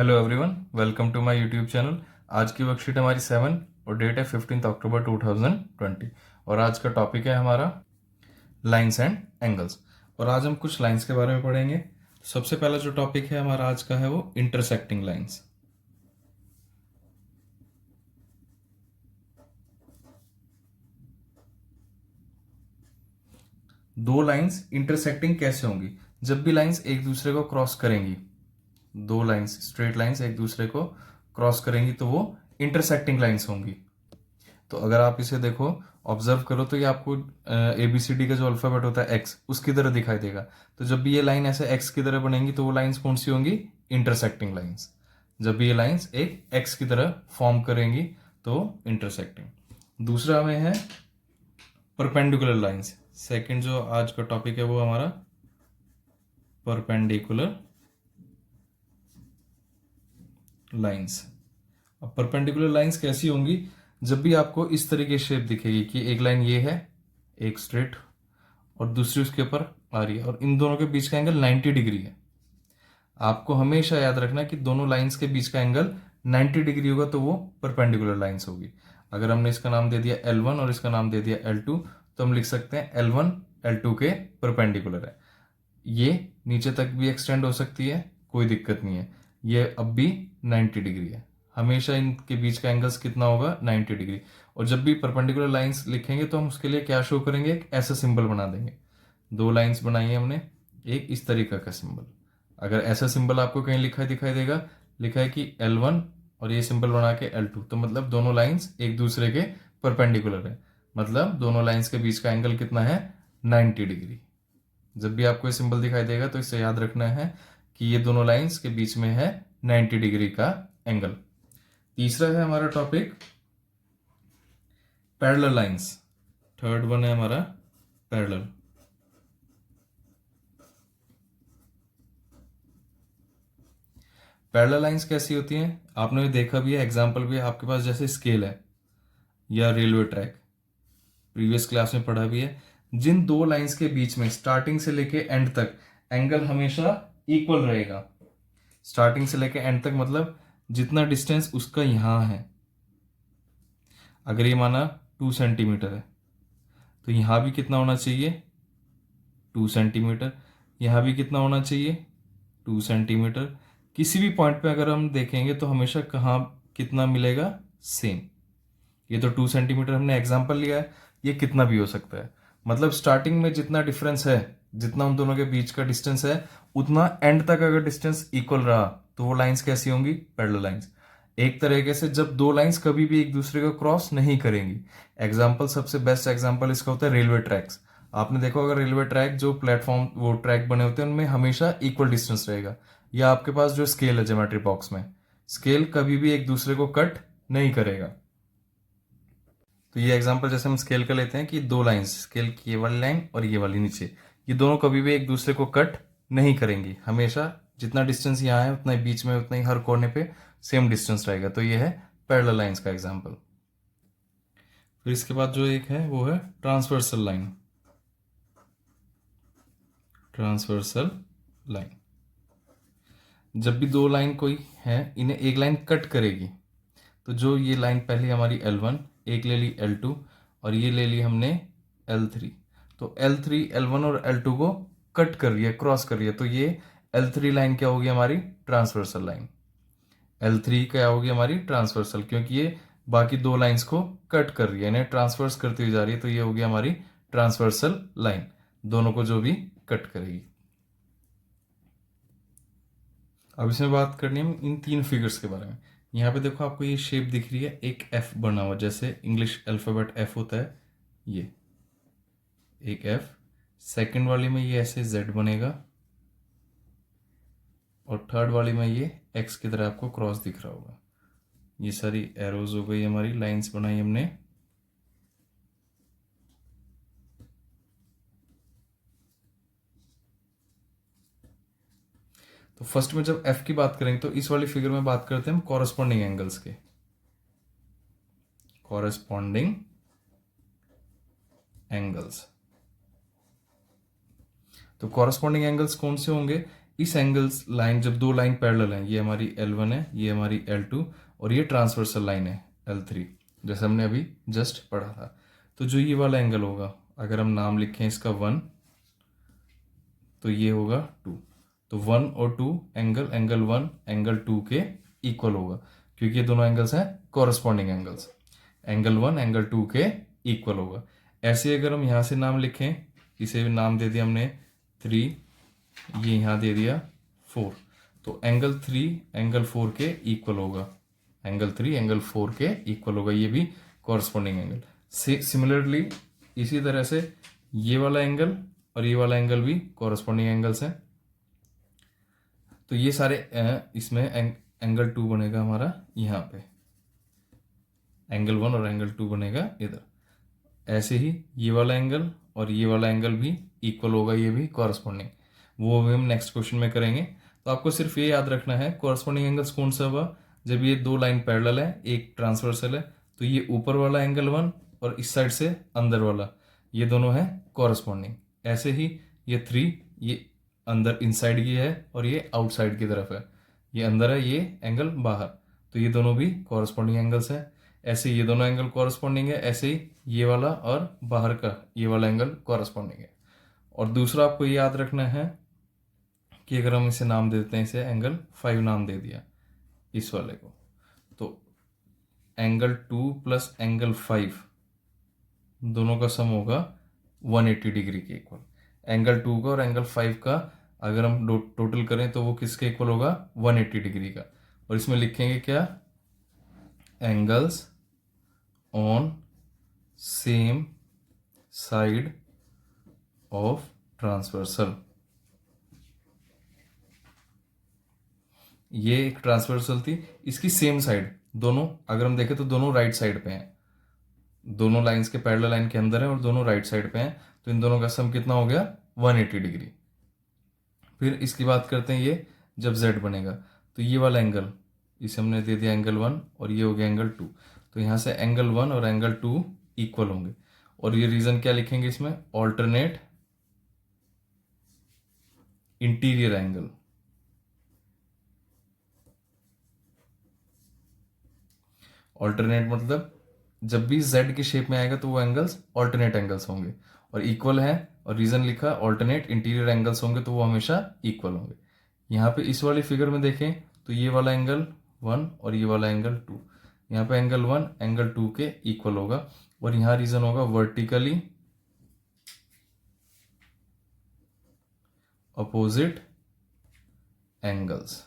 Hello everyone, welcome to my YouTube channel. आज की worksheet हमारी 7 और डेट है 15 अक्टूबर 2020 और आज का टॉपिक है हमारा लाइंस एंड एंगल्स। और आज हम कुछ लाइंस के बारे में पढ़ेंगे। सबसे पहला जो टॉपिक है हमारा आज का है वो इंटरसेक्टिंग लाइंस। दो लाइंस इंटरसेक्टिंग कैसे होंगी? जब भी लाइंस एक दूसरे को क्रॉस करेंगी, दो लाइंस स्ट्रेट लाइंस एक दूसरे को क्रॉस करेंगी तो वो इंटरसेक्टिंग लाइंस होंगी। तो अगर आप इसे देखो, ऑब्जर्व करो, तो ये आपको ABCD का जो अल्फाबेट होता है एक्स, उसकी तरह दिखाई देगा। तो जब भी ये लाइन ऐसे एक्स की तरह बनेंगी तो वो लाइंस कौन सी होंगी? Intersecting lines. जब भी ये लाइंस एक एक्स की तरह फॉर्म करेंगी तो इंटरसेक्टिंग। दूसरा में है परपेंडिकुलर लाइंस। सेकंड जो आज का टॉपिक है वो हमारा परपेंडिकुलर लाइंस। अब परपेंडिकुलर लाइंस कैसी होंगी? जब भी आपको इस तरह की शेप दिखेगी कि एक लाइन ये है, एक स्ट्रेट, और दूसरी उसके ऊपर आ रही है, और इन दोनों के बीच का एंगल 90 डिग्री है। आपको हमेशा याद रखना कि दोनों लाइंस के बीच का एंगल 90 डिग्री होगा तो वो परपेंडिकुलर लाइंस होगी। अगर हमने इसका नाम दे दिया L1 और इसका नाम दे दिया L2 तो हम लिख सकते हैं L1 L2 के परपेंडिकुलर है। ये नीचे तक भी एक्सटेंड हो सकती है, कोई दिक्कत नहीं है। ये अब भी 90 डिग्री है। हमेशा इनके बीच का एंगल्स कितना होगा? 90 डिग्री। और जब भी परपेंडिकुलर लाइंस लिखेंगे तो हम उसके लिए क्या शो करेंगे? एक ऐसा सिंबल बना देंगे। दो लाइंस बनाई है हमने, एक इस तरीका का सिंबल। अगर ऐसा सिंबल आपको कहीं लिखा दिखाई देगा, लिखा है कि L1 और ये सिंबल बना के L2, तो मतलब दोनों लाइंस एक दूसरे के परपेंडिकुलर है। मतलब दोनों लाइंस के बीच का एंगल कितना है? 90 डिग्री। जब भी आपको ये सिंबल दिखाई देगा तो इससे याद रखना है कि ये दोनों लाइंस के बीच में है 90 डिग्री का एंगल। तीसरा है हमारा topic parallel lines. Third one है हमारा पैरेलल। पैरेलल लाइंस कैसी होती हैं? आपने देखा भी है, एग्जांपल भी है आपके पास, जैसे स्केल है या रेलवे ट्रैक, प्रीवियस क्लास में पढ़ा भी है। जिन दो लाइंस के बीच में स्टार्टिंग से लेके एंड तक एंगल हमेशा इक्वल रहेगा। स्टार्टिंग से लेके एंड तक मतलब जितना डिस्टेंस उसका यहां है, अगर ये माना 2 सेंटीमीटर है तो यहां भी कितना होना चाहिए? 2 सेंटीमीटर। यहां भी कितना होना चाहिए? 2 सेंटीमीटर। किसी भी पॉइंट पे अगर हम देखेंगे तो हमेशा कहाँ कितना मिलेगा? सेम। ये तो 2 सेंटीमीटर हमने एग्जाम्पल लिया है, ये कितना भी हो सकता है। मतलब स्टार्टिंग में जितना डिफरेंस है, जितना उन दोनों के बीच का डिस्टेंस है, उतना एंड तक अगर डिस्टेंस इक्वल रहा तो वो लाइंस कैसी होंगी? Parallel lines. एक तरीके से जब दो लाइंस कभी भी एक दूसरे को क्रॉस नहीं करेंगी। एग्जाम्पल, सबसे बेस्ट एग्जाम्पल इसका होता है रेलवे ट्रैक्स। आपने देखो, अगर रेलवे ट्रैक जो प्लेटफॉर्म वो ट्रैक बने होते हैं उनमें हमेशा इक्वल डिस्टेंस रहेगा। या आपके पास जो स्केल है ज्योमेट्री बॉक्स में, स्केल कभी भी एक दूसरे को कट नहीं करेगा। तो ये एग्जांपल जैसे हम स्केल का लेते हैं कि दो लाइंस, स्केल की ये वाली लाइन और ये वाली नीचे, ये दोनों कभी भी एक दूसरे को कट नहीं करेंगी। हमेशा जितना डिस्टेंस यहाँ है उतना ही बीच में, उतना ही हर कोने पे सेम डिस्टेंस रहेगा। तो ये है पैरेलल लाइंस का एग्जांपल। फिर इसके बाद जो एक है वो है ट्रांसवर्सल लाइन। ट्रांसवर्सल लाइन, जब भी दो लाइन कोई है, इन्हें एक लाइन कट करेगी। तो जो ये लाइन पहले हमारी L1, एक ले ली L2 और ये ले ली हमने L3। तो L3 L1 और L2 को कट कर रही है, क्रॉस कर रही है। तो ये L3 लाइन क्या होगी? हमारी ट्रांसवर्सल लाइन। L3 क्या होगी? हमारी ट्रांसवर्सल, क्योंकि ये बाकी दो लाइंस को कट कर रही है, इन्हें ट्रांसवर्स करती हुई जा रही है। तो ये होगी हमारी ट्रांसवर्सल लाइन, दोनों को जो भी कट करेगी। अब इसमें बात करनी है इन तीन फिगर्स के बारे में। यहाँ पे देखो, आपको ये शेप दिख रही है, एक एफ बना हुआ, जैसे इंग्लिश अल्फाबेट एफ होता है, ये एक एफ। सेकंड वाली में ये ऐसे जेड बनेगा, और थर्ड वाली में ये एक्स की तरह आपको क्रॉस दिख रहा होगा। ये सारी एरोज हो गई, हमारी लाइंस बनाई हमने। तो फर्स्ट में जब एफ की बात करेंगे तो इस वाली फिगर में बात करते हैं हम कॉरेस्पॉन्डिंग एंगल्स के। कॉरेस्पॉन्डिंग एंगल्स, तो कॉरेस्पॉन्डिंग एंगल्स कौन से होंगे? इस एंगल्स लाइन, जब दो लाइन पैरेलल हैं, ये हमारी L1 है, ये हमारी L2, और ये ट्रांसवर्सल लाइन है L3, जैसे हमने अभी जस्ट पढ़ा था। तो जो ये वाला एंगल होगा, अगर हम नाम लिखें इसका 1, तो ये होगा 2। तो 1 और 2 एंगल 1 एंगल 2 के इक्वल होगा, क्योंकि ये दोनों एंगल्स हैं कॉरस्पॉन्डिंग एंगल्स। एंगल 1 एंगल 2 के इक्वल होगा। ऐसे अगर हम यहाँ से नाम लिखें, इसे भी नाम दे दिया हमने 3, ये यहाँ दे दिया 4, तो एंगल 3 एंगल 4 के इक्वल होगा। एंगल 3 एंगल 4 के इक्वल होगा, ये भी कॉरस्पॉन्डिंग एंगल। सिमिलरली इसी तरह से ये वाला एंगल और ये वाला एंगल भी कॉरस्पॉन्डिंग एंगल्स हैं। तो ये सारे इसमें एंगल 2 बनेगा हमारा यहाँ पे, एंगल 1 और एंगल 2 बनेगा इधर। ऐसे ही ये वाला एंगल और ये वाला एंगल भी इक्वल होगा, ये भी कॉरस्पॉन्डिंग। वो भी हम नेक्स्ट क्वेश्चन में करेंगे। तो आपको सिर्फ ये याद रखना है कॉरस्पॉन्डिंग एंगल्स कौन सा हुआ, जब ये दो लाइन पैरेलल है, एक ट्रांसवर्सल है, तो ये ऊपर वाला एंगल 1 और इस साइड से अंदर वाला, ये दोनों है कॉरस्पॉन्डिंग। ऐसे ही ये 3, ये अंदर इनसाइड ये है और ये आउटसाइड की तरफ है, ये अंदर है, ये एंगल बाहर, तो ये दोनों भी कॉरस्पॉन्डिंग एंगल्स हैं। ऐसे ये दोनों एंगल कॉरस्पॉन्डिंग है, ऐसे ही ये वाला और बाहर का ये वाला एंगल कॉरस्पॉन्डिंग है। और दूसरा आपको ये याद रखना है कि अगर हम इसे नाम दे देते हैं, इसे एंगल 5 नाम दे दिया इस वाले को, तो एंगल 2 प्लस एंगल 5 दोनों का सम होगा 180 डिग्री के इक्वल। एंगल 2 का और एंगल 5 का अगर हम टोटल करें तो वो किसके इक्वल होगा, 180 डिग्री का। और इसमें लिखेंगे क्या, angles on same side of transversal. ये एक ट्रांसवर्सल थी, इसकी सेम साइड, दोनों अगर हम देखें तो दोनों राइट साइड पे हैं, दोनों लाइंस के पैरेलल लाइन के अंदर है और दोनों राइट साइड पे हैं, तो इन दोनों का सम कितना हो गया, 180 डिग्री। फिर इसकी बात करते हैं, ये जब z बनेगा तो ये वाला एंगल, इसे हमने दे दिया एंगल 1 और ये हो गया एंगल 2, तो यहाँ से एंगल 1 और एंगल 2 इक्वल होंगे। और ये रीजन क्या लिखेंगे इसमें, ऑल्टरनेट इंटीरियर एंगल। ऑल्टरनेट मतलब जब भी z की शेप में आएगा तो वो एंगल्स ऑल्टरनेट एंगल्स होंगे, और इक्वल है, और रीजन लिखा ऑल्टरनेट इंटीरियर एंगल्स होंगे, तो वो हमेशा इक्वल होंगे। यहाँ पे इस वाली फिगर में देखें तो ये वाला एंगल 1 और ये वाला एंगल 2, यहाँ पे एंगल 1 एंगल 2 के इक्वल होगा, और यहाँ रीजन होगा वर्टिकली अपोजिट एंगल्स,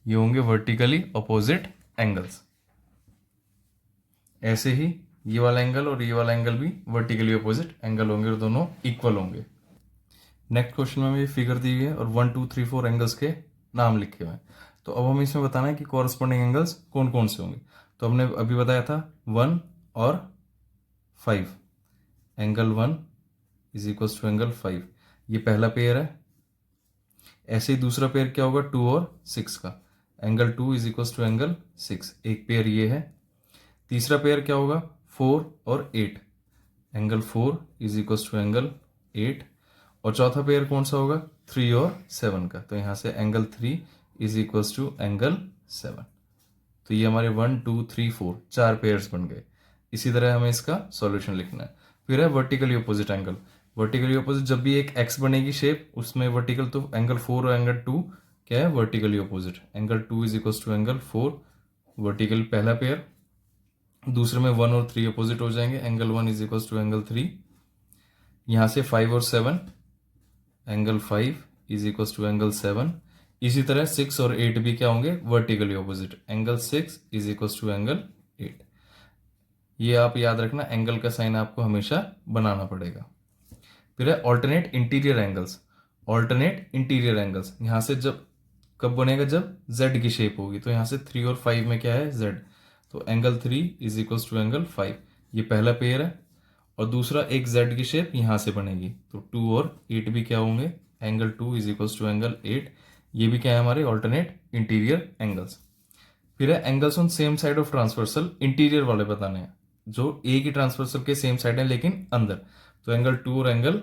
ये होंगे वर्टिकली अपोजिट एंगल्स। ऐसे ही ये वाला एंगल और ये वाला एंगल भी वर्टिकली अपोजिट एंगल होंगे और दोनों इक्वल होंगे। नेक्स्ट क्वेश्चन में ये फिगर दी हुई है और 1 2 3 4 एंगल्स के नाम लिखे हुए हैं। तो अब हमें इसमें बताना है कि कॉरस्पॉन्डिंग एंगल्स कौन कौन से होंगे। तो हमने अभी बताया था 1 और 5, angle 1 is equal to angle 5, ये पहला पेयर है। ऐसे ही दूसरा पेयर क्या होगा, 2 और 6 का, angle 2 is equal to angle 6, एक पेयर ये है। तीसरा पेयर क्या होगा, 4 और 8, angle 4 is equal to angle 8। और चौथा पेयर कौन सा होगा, 3 और 7 का, तो यहाँ से angle 3 is equal to angle 7। तो ये हमारे 1 2 3 4 चार पेयर्स बन गए। इसी तरह हमें इसका सॉल्यूशन लिखना है। फिर है vertically opposite angle. Vertically opposite जब भी एक एक्स बनेगी शेप उसमें वर्टिकल, तो एंगल 4 और एंगल 2 क्या है, vertically opposite. Angle 2 is equal to angle 4, vertical पहला पेयर। दूसरे में 1 और 3 अपोजिट हो जाएंगे, angle 1 is equal to angle 3। यहाँ से 5 और 7, angle 5 is equal to angle 7। इसी तरह 6 और 8 भी क्या होंगे, vertically opposite, angle 6 is equal to angle 8। ये आप याद रखना, एंगल का साइन आपको हमेशा बनाना पड़ेगा। फिर है alternate interior angles. Alternate interior angles यहाँ से जब कब बनेगा, जब z की शेप होगी, तो यहाँ से 3 और 5 में क्या है, z, तो angle 3 is equal to angle 5, ये पहला पेयर है। और दूसरा एक z की शेप यहाँ से बनेगी, तो 2 और 8 भी क्या होंगे, angle 2 is equal to angle 8, ये भी क्या है हमारे ऑल्टरनेट इंटीरियर एंगल्स। फिर है angles on same side of transversal, interior वाले बताने हैं, जो ए की ट्रांसवर्सल के सेम साइड है लेकिन अंदर, तो एंगल 2 और एंगल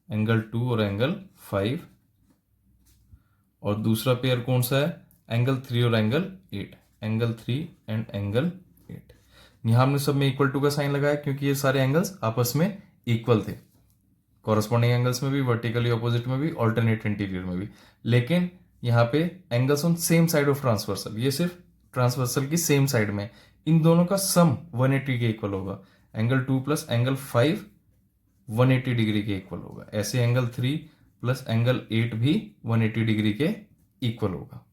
एंगल 2 और एंगल 5, और दूसरा पेयर कौन सा है, एंगल 3 और एंगल 8, एंगल 3 एंड एंगल 8। यहां हमने सब में इक्वल टू का साइन लगाया क्योंकि ये सारे एंगल्स आपस में इक्वल थे, कॉरस्पॉन्डिंग एंगल्स में भी, वर्टिकली ऑपोजिट में भी, ऑल्टरनेट इंटीरियर में भी। लेकिन यहाँ पे angles on same side of transversal, ये सिर्फ ट्रांसवर्सल की सेम साइड में, इन दोनों का सम 180 के इक्वल होगा। एंगल 2 प्लस एंगल 5 180 डिग्री के इक्वल होगा। ऐसे एंगल 3 प्लस एंगल 8 भी 180 डिग्री के इक्वल होगा।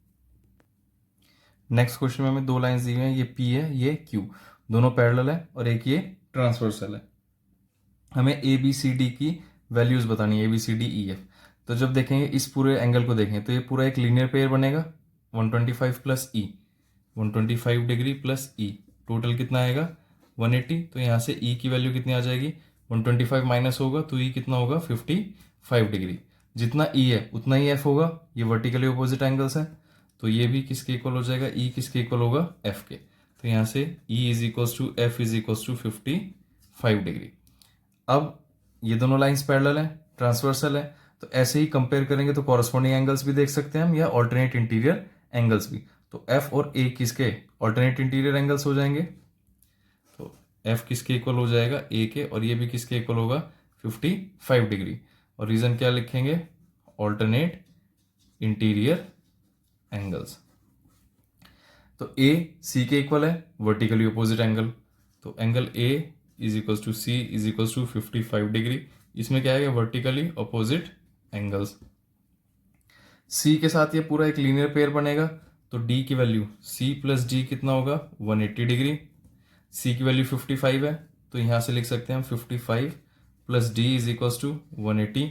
नेक्स्ट क्वेश्चन में हमें दो लाइंस दी हुई हैं, ये P है, ये Q, दोनों पैरेलल है, और एक ये ट्रांसवर्सल है। हमें ABCD की वैल्यूज बतानी है, ABCDEF। तो जब देखेंगे इस पूरे एंगल को देखें तो ये पूरा एक लीनियर पेयर बनेगा, 125 plus E, 125 degree plus E, total कितना आएगा 180। तो यहाँ से E की वैल्यू कितनी आ जाएगी, 125 माइनस होगा तो E कितना होगा 55 डिग्री। जितना E है उतना ही F होगा, ये वर्टिकली अपोजिट एंगल्स है, तो ये भी किसके इक्वल हो जाएगा, E किसके इक्वल होगा, F के। तो यहाँ से E is equals to F is equals to 55 degree. अब ये दोनों लाइंस पैरेलल हैं, ट्रांसवर्सल है, तो ऐसे ही कंपेयर करेंगे तो कॉरस्पॉन्डिंग एंगल्स भी देख सकते हैं हम, या ऑल्टरनेट इंटीरियर एंगल्स भी। तो F और A किसके ऑल्टरनेट इंटीरियर एंगल्स हो जाएंगे, तो F किसके इक्वल हो जाएगा, A के, और ये भी किसके इक्वल होगा 55 डिग्री। और रीजन क्या लिखेंगे, ऑल्टरनेट इंटीरियर एंगल्स। तो A C के इक्वल है, वर्टिकली अपोजिट एंगल, तो angle A is equal to C is equal to 55 degree. इसमें क्या है, वर्टिकली अपोजिट एंगल्स। C के साथ ये पूरा एक लीनियर पेयर बनेगा, तो D की वैल्यू C प्लस D कितना होगा 180 डिग्री। C की वैल्यू 55 है, तो यहाँ से लिख सकते हैं हम 55 plus D is equal to 180।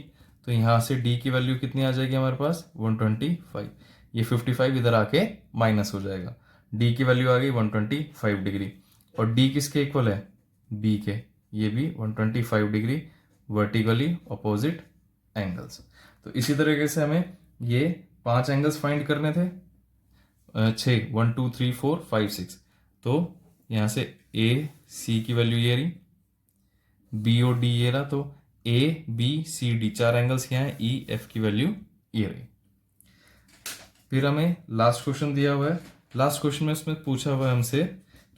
तो यहाँ से D की वैल्यू कितनी आ जाएगी हमारे पास 125। ये 55 इधर आके माइनस हो जाएगा, D की वैल्यू आ गई 125 डिग्री। और D किसके इक्वल है, B के, ये भी 125 डिग्री, वर्टिकली अपोजिट एंगल्स। तो इसी तरीके से हमें ये 5 एंगल्स फाइंड करने थे, 6, 1 2 3 4 5 6। तो यहाँ से A C की वैल्यू ये रही, B और D ये रहा, तो A B C D 4 angles क्या है, E F की वैल्यू ये रही। फिर हमें लास्ट क्वेश्चन दिया हुआ है, लास्ट क्वेश्चन में इसमें पूछा हुआ है हमसे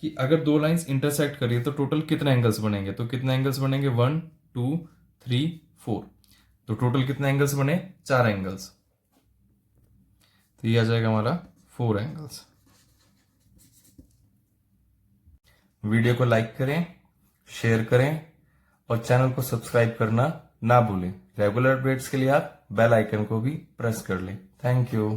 कि अगर दो लाइंस इंटरसेक्ट करिए तो टोटल कितने एंगल्स बनेंगे। तो कितने एंगल्स बनेंगे, 1 2 3 4। तो टोटल कितने एंगल्स बने, 4 एंगल्स। तो ये आ जाएगा हमारा 4 एंगल्स। वीडियो को लाइक करें, शेयर करें, और चैनल को सब्सक्राइब करना ना भूलें। रेगुलर अपडेट्स के लिए आप बेल आइकन को भी प्रेस कर लें। Thank you.